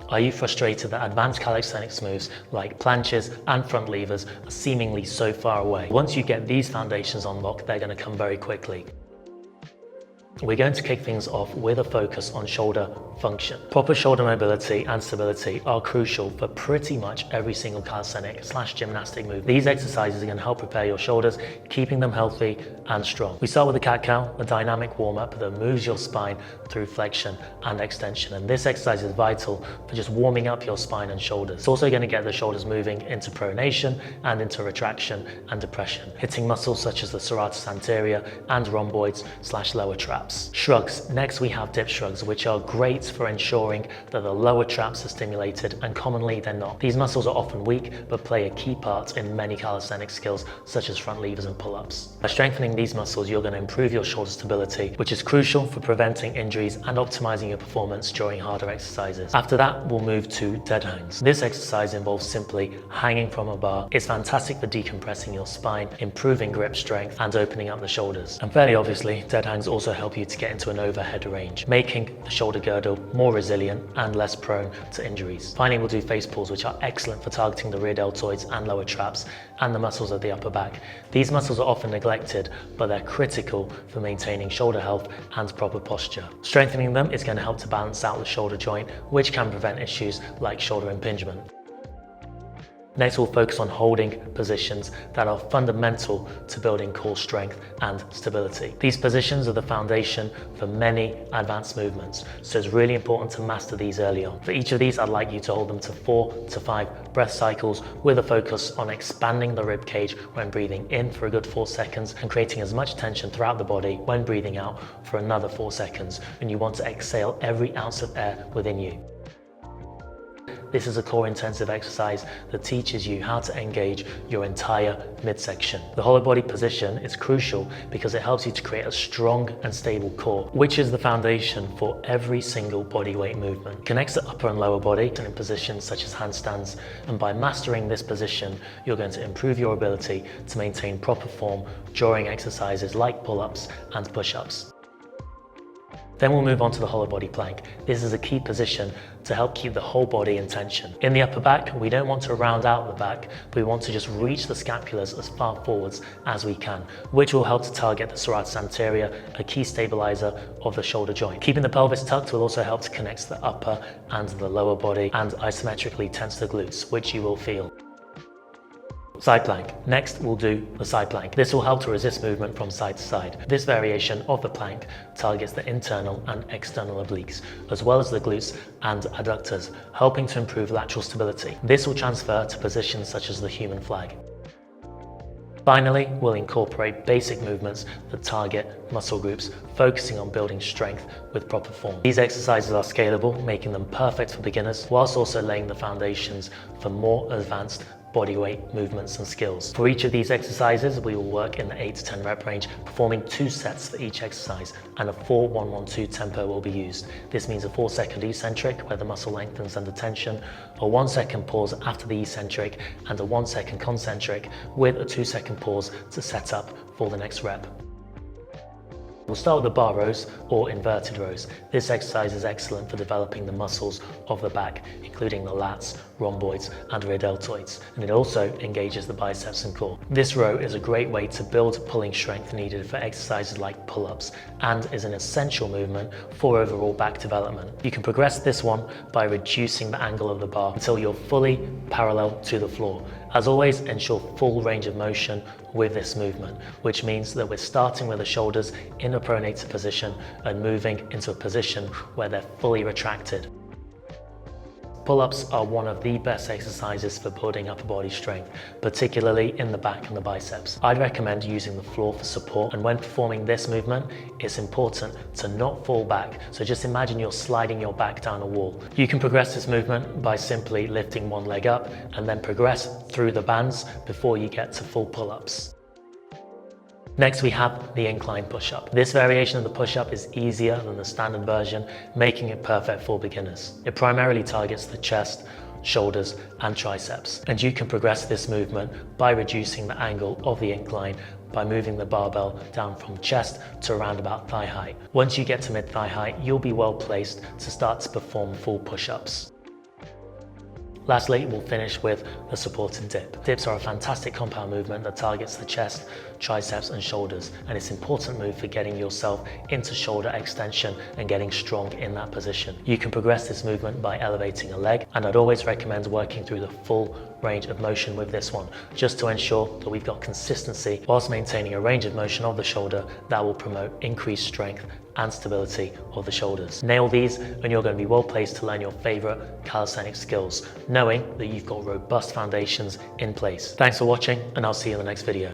Are you frustrated that advanced calisthenics moves like planches and front levers are seemingly so far away? Once you get these foundations unlocked, they're going to come very quickly. We're going to kick things off with a focus on shoulder function. Proper shoulder mobility and stability are crucial for pretty much every single calisthenic/gymnastic move. These exercises are going to help prepare your shoulders, keeping them healthy and strong. We start with the cat-cow, a dynamic warm-up that moves your spine through flexion and extension. And this exercise is vital for just warming up your spine and shoulders. It's also going to get the shoulders moving into pronation and into retraction and depression, hitting muscles such as the serratus anterior and rhomboids/lower traps. Shrugs. Next we have dip shrugs, which are great for ensuring that the lower traps are stimulated, and commonly they're not. These muscles are often weak but play a key part in many calisthenic skills such as front levers and pull-ups. By strengthening these muscles, you're going to improve your shoulder stability, which is crucial for preventing injuries and optimizing your performance during harder exercises. After that, we'll move to dead hangs. This exercise involves simply hanging from a bar. It's fantastic for decompressing your spine, improving grip strength and opening up the shoulders. And fairly obviously, dead hangs also help you to get into an overhead range, making the shoulder girdle more resilient and less prone to injuries. Finally, we'll do face pulls, which are excellent for targeting the rear deltoids and lower traps and the muscles of the upper back. These muscles are often neglected, but they're critical for maintaining shoulder health and proper posture. Strengthening them is going to help to balance out the shoulder joint, which can prevent issues like shoulder impingement. Next, we'll focus on holding positions that are fundamental to building core strength and stability. These positions are the foundation for many advanced movements, so it's really important to master these early on. For each of these, I'd like you to hold them to 4 to 5 breath cycles with a focus on expanding the rib cage when breathing in for a good 4 seconds and creating as much tension throughout the body when breathing out for another 4 seconds. And you want to exhale every ounce of air within you. This is a core intensive exercise that teaches you how to engage your entire midsection. The hollow body position is crucial because it helps you to create a strong and stable core, which is the foundation for every single body weight movement. It connects the upper and lower body in positions such as handstands, and by mastering this position, you're going to improve your ability to maintain proper form during exercises like pull-ups and push-ups. Then we'll move on to the hollow body plank. This is a key position to help keep the whole body in tension. In the upper back, we don't want to round out the back, but we want to just reach the scapulars as far forwards as we can, which will help to target the serratus anterior, a key stabilizer of the shoulder joint. Keeping the pelvis tucked will also help to connect the upper and the lower body and isometrically tense the glutes, which you will feel. Side plank. Next, we'll do the side plank. This will help to resist movement from side to side. This variation of the plank targets the internal and external obliques, as well as the glutes and adductors, helping to improve lateral stability. This will transfer to positions such as the human flag. Finally, we'll incorporate basic movements that target muscle groups, focusing on building strength with proper form. These exercises are scalable, making them perfect for beginners, whilst also laying the foundations for more advanced body weight movements and skills. For each of these exercises, we will work in the 8 to 10 rep range, performing 2 sets for each exercise, and a 4-1-1-2 tempo will be used. This means a 4-second eccentric where the muscle lengthens under tension, a 1-second pause after the eccentric, and a 1-second concentric with a 2-second pause to set up for the next rep. We'll start with the bar rows or inverted rows. This exercise is excellent for developing the muscles of the back, including the lats, rhomboids and rear deltoids, and it also engages the biceps and core. This row is a great way to build pulling strength needed for exercises like pull-ups and is an essential movement for overall back development. You can progress this one by reducing the angle of the bar until you're fully parallel to the floor. As always, ensure full range of motion with this movement, which means that we're starting with the shoulders in a pronated position and moving into a position where they're fully retracted. Pull-ups are one of the best exercises for building upper body strength, particularly in the back and the biceps. I'd recommend using the floor for support, and when performing this movement, it's important to not fall back. So just imagine you're sliding your back down a wall. You can progress this movement by simply lifting one leg up and then progress through the bands before you get to full pull-ups. Next, we have the incline push-up. This variation of the push-up is easier than the standard version, making it perfect for beginners. It primarily targets the chest, shoulders and triceps, and you can progress this movement by reducing the angle of the incline by moving the barbell down from chest to around about thigh height. Once you get to mid-thigh height, you'll be well placed to start to perform full push-ups. Lastly, we'll finish with the support and dip. Dips are a fantastic compound movement that targets the chest, triceps and shoulders, and it's an important move for getting yourself into shoulder extension and getting strong in that position. You can progress this movement by elevating a leg, and I'd always recommend working through the full range of motion with this one, just to ensure that we've got consistency whilst maintaining a range of motion of the shoulder that will promote increased strength and stability of the shoulders. Nail these and you're going to be well placed to learn your favorite calisthenics skills, knowing that you've got robust foundations in place. Thanks for watching, and I'll see you in the next video.